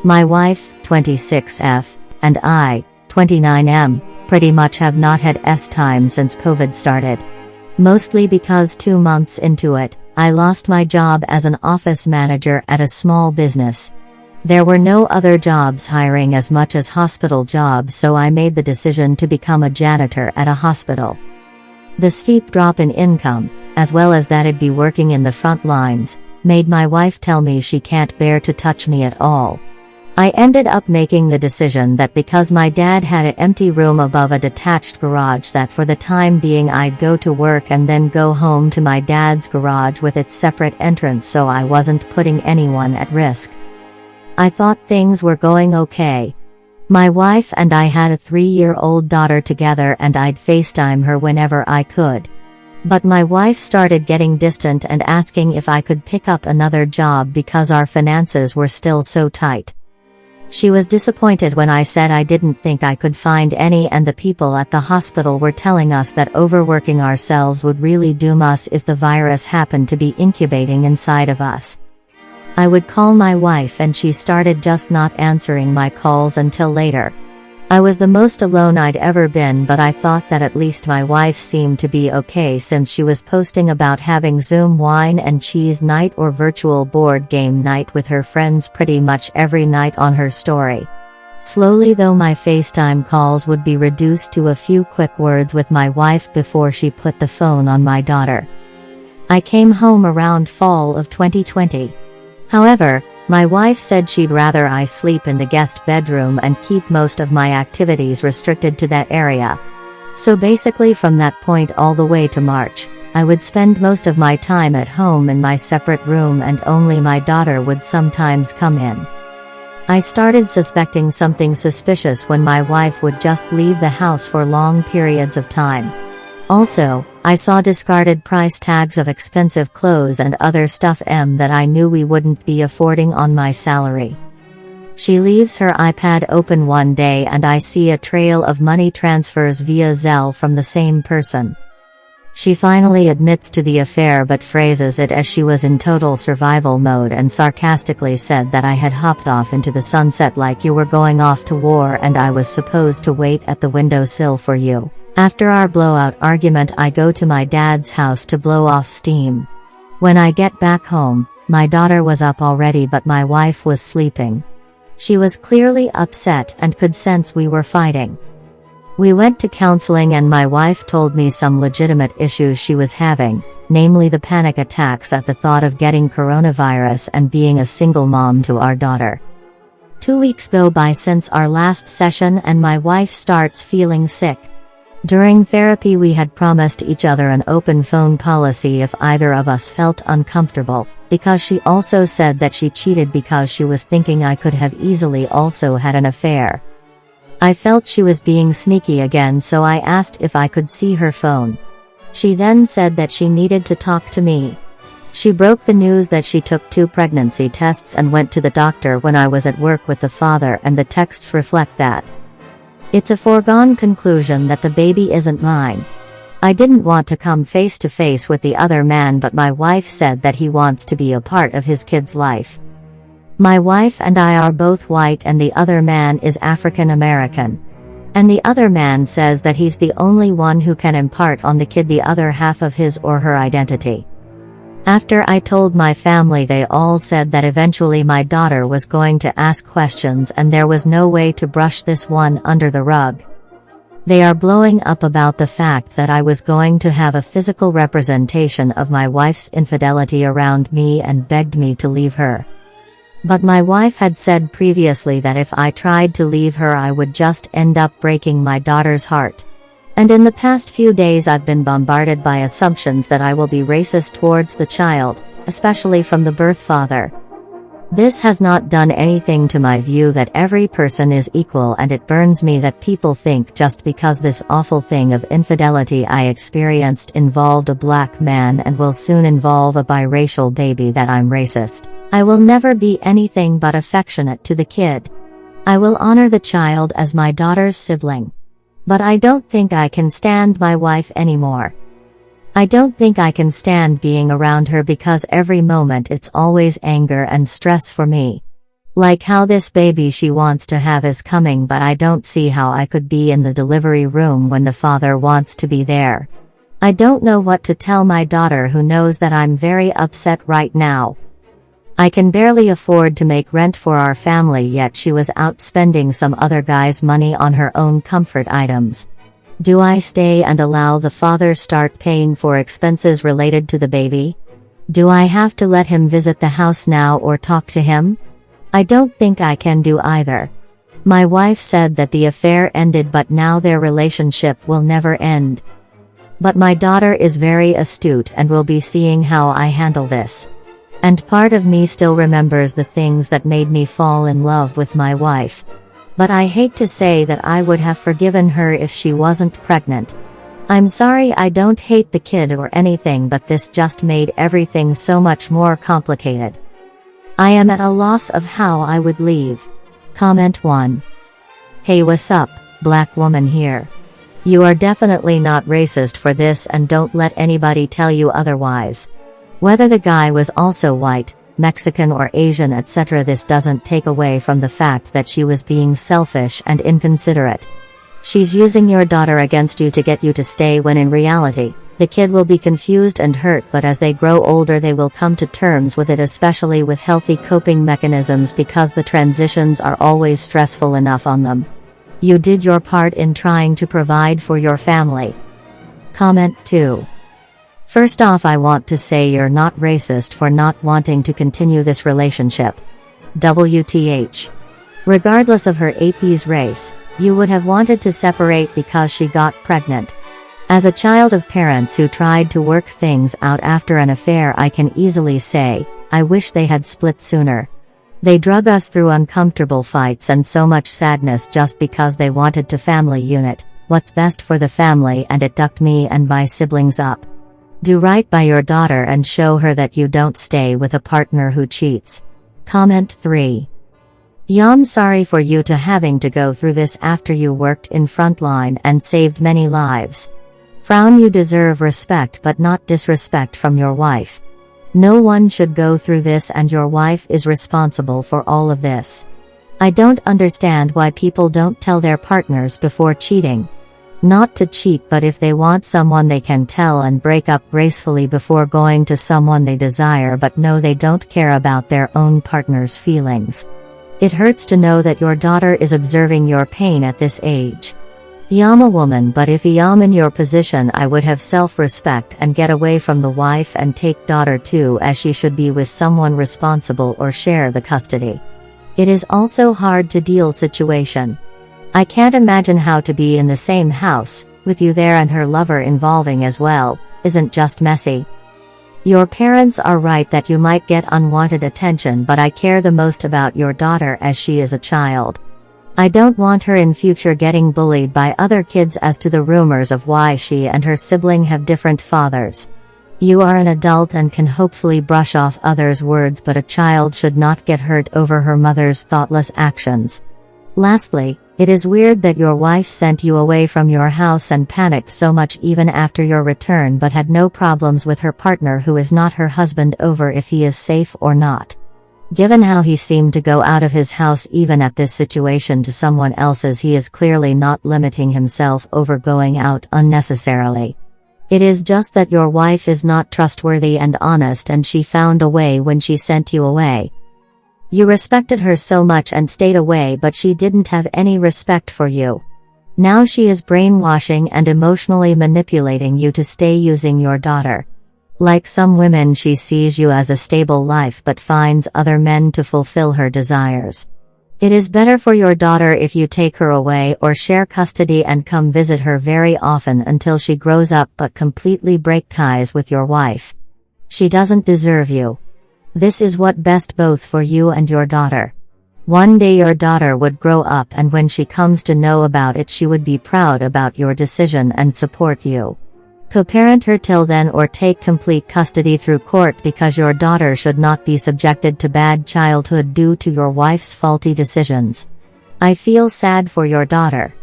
My wife, 26F, and I, 29M, pretty much have not had time since COVID started. Mostly because 2 months into it, I lost my job as an office manager at a small business. There were no other jobs hiring as much as hospital jobs, so I made the decision to become a janitor at a hospital. The steep drop in income, as well as that I'd be working in the front lines, made my wife tell me she can't bear to touch me at all. I ended up making the decision that because my dad had an empty room above a detached garage, that for the time being I'd go to work and then go home to my dad's garage with its separate entrance, so I wasn't putting anyone at risk. I thought things were going okay. My wife and I had a 3-year-old daughter together and I'd FaceTime her whenever I could. But my wife started getting distant and asking if I could pick up another job because our finances were still so tight. She was disappointed when I said I didn't think I could find any, and the people at the hospital were telling us that overworking ourselves would really doom us if the virus happened to be incubating inside of us. I would call my wife and she started just not answering my calls until later. I was the most alone I'd ever been, but I thought that at least my wife seemed to be okay since she was posting about having Zoom wine and cheese night or virtual board game night with her friends pretty much every night on her story. Slowly though, my FaceTime calls would be reduced to a few quick words with my wife before she put the phone on my daughter. I came home around fall of 2020. However, my wife said she'd rather I sleep in the guest bedroom and keep most of my activities restricted to that area. So basically from that point all the way to March, I would spend most of my time at home in my separate room and only my daughter would sometimes come in. I started suspecting something suspicious when my wife would just leave the house for long periods of time. Also, I saw discarded price tags of expensive clothes and other stuff that I knew we wouldn't be affording on my salary. She leaves her iPad open one day and I see a trail of money transfers via Zelle from the same person. She finally admits to the affair but phrases it as she was in total survival mode and sarcastically said that I had hopped off into the sunset like you were going off to war and I was supposed to wait at the windowsill for you. After our blowout argument, I go to my dad's house to blow off steam. When I get back home, my daughter was up already but my wife was sleeping. She was clearly upset and could sense we were fighting. We went to counseling and my wife told me some legitimate issues she was having, namely the panic attacks at the thought of getting coronavirus and being a single mom to our daughter. 2 weeks go by since our last session and my wife starts feeling sick. During therapy we had promised each other an open phone policy if either of us felt uncomfortable, because she also said that she cheated because she was thinking I could have easily also had an affair. I felt she was being sneaky again, so I asked if I could see her phone. She then said that she needed to talk to me. She broke the news that she took 2 pregnancy tests and went to the doctor when I was at work with the father, and the texts reflect that. It's a foregone conclusion that the baby isn't mine. I didn't want to come face to face with the other man, but my wife said that he wants to be a part of his kid's life. My wife and I are both white and the other man is African American. And the other man says that he's the only one who can impart on the kid the other half of his or her identity. After I told my family, they all said that eventually my daughter was going to ask questions and there was no way to brush this one under the rug. They are blowing up about the fact that I was going to have a physical representation of my wife's infidelity around me and begged me to leave her. But my wife had said previously that if I tried to leave her I would just end up breaking my daughter's heart. And in the past few days I've been bombarded by assumptions that I will be racist towards the child, especially from the birth father. This has not done anything to my view that every person is equal, and it burns me that people think just because this awful thing of infidelity I experienced involved a black man and will soon involve a biracial baby that I'm racist. I will never be anything but affectionate to the kid. I will honor the child as my daughter's sibling. But I don't think I can stand my wife anymore. I don't think I can stand being around her because every moment it's always anger and stress for me. Like how this baby she wants to have is coming, but I don't see how I could be in the delivery room when the father wants to be there. I don't know what to tell my daughter, who knows that I'm very upset right now. I can barely afford to make rent for our family, yet she was out spending some other guy's money on her own comfort items. Do I stay and allow the father start paying for expenses related to the baby? Do I have to let him visit the house now or talk to him? I don't think I can do either. My wife said that the affair ended, but now their relationship will never end. But my daughter is very astute and will be seeing how I handle this. And part of me still remembers the things that made me fall in love with my wife. But I hate to say that I would have forgiven her if she wasn't pregnant. I'm sorry, I don't hate the kid or anything, but this just made everything so much more complicated. I am at a loss of how I would leave. Comment 1. Hey, what's up, black woman here. You are definitely not racist for this, and don't let anybody tell you otherwise. Whether the guy was also white, Mexican or Asian etc., this doesn't take away from the fact that she was being selfish and inconsiderate. She's using your daughter against you to get you to stay, when in reality, the kid will be confused and hurt, but as they grow older they will come to terms with it, especially with healthy coping mechanisms, because the transitions are always stressful enough on them. You did your part in trying to provide for your family. Comment 2. First off, I want to say you're not racist for not wanting to continue this relationship. WTH. Regardless of her AP's race, you would have wanted to separate because she got pregnant. As a child of parents who tried to work things out after an affair, I can easily say, I wish they had split sooner. They drug us through uncomfortable fights and so much sadness just because they wanted to family unit what's best for the family, and it ducked me and my siblings up. Do right by your daughter and show her that you don't stay with a partner who cheats. Comment 3. Yum, sorry for you to having to go through this after you worked in frontline and saved many lives. Frown, you deserve respect but not disrespect from your wife. No one should go through this, and your wife is responsible for all of this. I don't understand why people don't tell their partners before cheating. Not to cheat, but if they want someone they can tell and break up gracefully before going to someone they desire, but no, they don't care about their own partner's feelings. It hurts to know that your daughter is observing your pain at this age. I'm a woman, but if I'm in your position, I would have self-respect and get away from the wife and take daughter too, as she should be with someone responsible or share the custody. It is also hard to deal situation. I can't imagine how to be in the same house, with you there and her lover involving as well, isn't just messy. Your parents are right that you might get unwanted attention, but I care the most about your daughter as she is a child. I don't want her in future getting bullied by other kids as to the rumors of why she and her sibling have different fathers. You are an adult and can hopefully brush off others' words, but a child should not get hurt over her mother's thoughtless actions. Lastly, it is weird that your wife sent you away from your house and panicked so much even after your return, but had no problems with her partner who is not her husband over if he is safe or not. Given how he seemed to go out of his house even at this situation to someone else's, he is clearly not limiting himself over going out unnecessarily. It is just that your wife is not trustworthy and honest, and she found a way when she sent you away. You respected her so much and stayed away, but she didn't have any respect for you. Now she is brainwashing and emotionally manipulating you to stay using your daughter. Like some women, she sees you as a stable life but finds other men to fulfill her desires. It is better for your daughter if you take her away or share custody and come visit her very often until she grows up, but completely break ties with your wife. She doesn't deserve you. This is what best both for you and your daughter. One day your daughter would grow up, and when she comes to know about it, she would be proud about your decision and support you. Co-parent her till then or take complete custody through court, because your daughter should not be subjected to bad childhood due to your wife's faulty decisions. I feel sad for your daughter.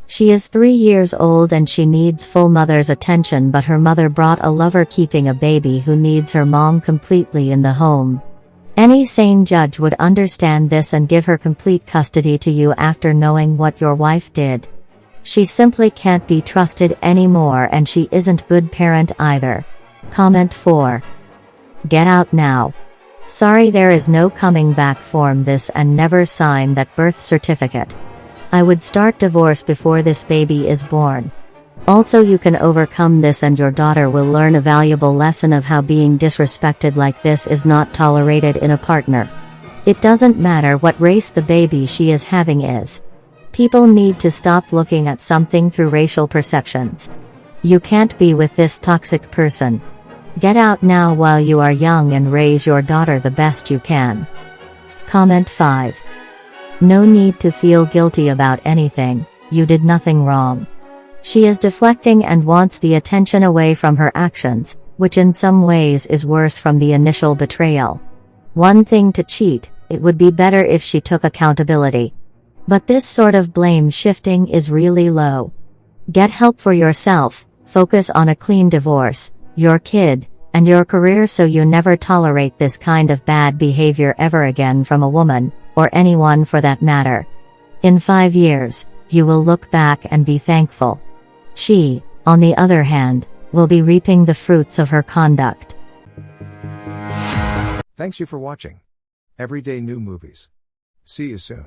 She is 3 years old and she needs full mother's attention, but her mother brought a lover, keeping a baby who needs her mom completely in the home. Any sane judge would understand this and give her complete custody to you after knowing what your wife did. She simply can't be trusted anymore, and she isn't good parent either. Comment 4. Get out now. Sorry, there is no coming back. Form this and never sign that birth certificate. I would start divorce before this baby is born. Also, you can overcome this and your daughter will learn a valuable lesson of how being disrespected like this is not tolerated in a partner. It doesn't matter what race the baby she is having is. People need to stop looking at something through racial perceptions. You can't be with this toxic person. Get out now while you are young and raise your daughter the best you can. Comment 5. No need to feel guilty about anything, you did nothing wrong. She is deflecting and wants the attention away from her actions, which in some ways is worse from the initial betrayal. One thing to cheat, it would be better if she took accountability. But this sort of blame shifting is really low. Get help for yourself, focus on a clean divorce, your kid, and your career so you never tolerate this kind of bad behavior ever again from a woman, or anyone for that matter. In 5 years, you will look back and be thankful. She, on the other hand, will be reaping the fruits of her conduct. Thanks you for watching Everyday New Movies. See you soon.